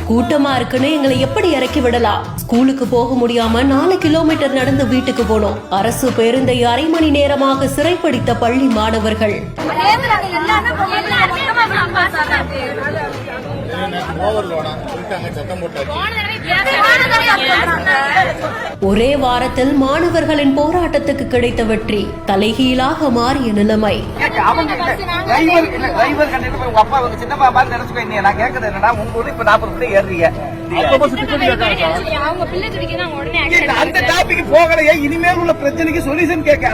கூட்டமா இருக்குன்னு எங்களை எப்படி இறக்கி விடலாம்? ஸ்கூலுக்கு போக முடியாம 4 கிலோமீட்டர் நடந்து வீட்டுக்கு போனோம். அரசு பேருந்தை அரை மணி நேரமாக சிறைப்பிடித்த பள்ளி மாணவர்கள். ஒரே வாரத்தில் மாணவர்களின் போராட்டத்துக்கு கிடைத்த வெற்றி தலைகீழாக மாறிய நிலைமை. இனிமேல் உள்ள பிரச்சனைக்கு சொல்யூஷன் கேட்க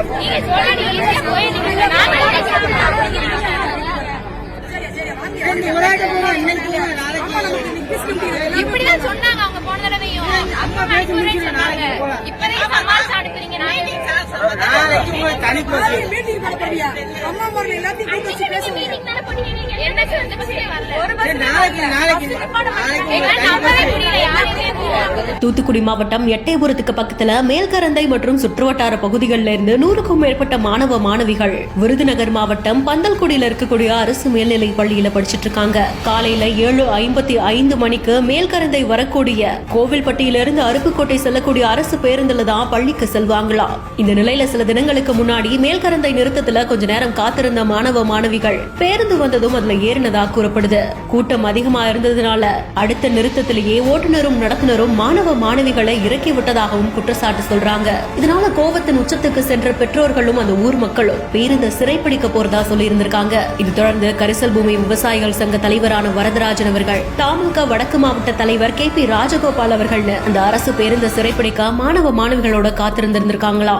இப்படிதான் சொன்னாங்க அவங்க போன தடவையும். தூத்துக்குடி மாவட்டம் எட்டயபுரத்துக்கு பக்கத்துல மேல்கரந்தை மற்றும் சுற்றுவட்டார பகுதிகளில் இருந்து 100க்கும் மேற்பட்ட மாணவ மாணவிகள் விருதுநகர் மாவட்டம் பந்தல்குடியில இருக்கக்கூடிய அரசு மேல்நிலை பள்ளியில படிச்சிட்டு இருக்காங்க. காலையில 7:55 மணிக்கு மேல்கரந்தை வரக்கூடிய கோவில்பட்டியிலிருந்து அருப்புக்கோட்டை செல்லக்கூடிய அரசு பேருந்துல தான் பள்ளிக்கு செல்வாங்களாம். இந்த நிலையில சில தினங்களுக்கு முன்னாடி மேல்கரந்தை நிறுத்தத்துல கொஞ்ச நேரம் காத்திருந்த மாணவ மாணவிகள் பேருந்து வந்ததும் அதுல ஏறினதா கூறப்படுது. கூட்டம் அதிகமா இருந்ததுனால அடுத்த நிறுத்தத்திலேயே ஓட்டுநரும் நடத்துனரும் மாணவ மாணவிகளை இறக்கி விட்டதாகவும் குற்றச்சாட்டு சொல்றாங்க. இதனால கோவத்தின் உச்சத்துக்கு சென்ற பெற்றோர்களும் அந்த ஊர் மக்களும் பேருந்தை சிறைப்பிடிக்க போறதா சொல்லி இருந்திருக்காங்க. இது தொடர்ந்து கரிசல் பூமி விவசாயிகள் சங்க தலைவரான வரதராஜன் அவர்கள், தமாக வடக்கு மாவட்ட தலைவர் KP ராஜகோபால் அவர்கள் அந்த அரசு பேருந்தை சிறைப்பிடிக்க மாணவ மாணவிகளோட காத்திருந்திருக்காங்களா.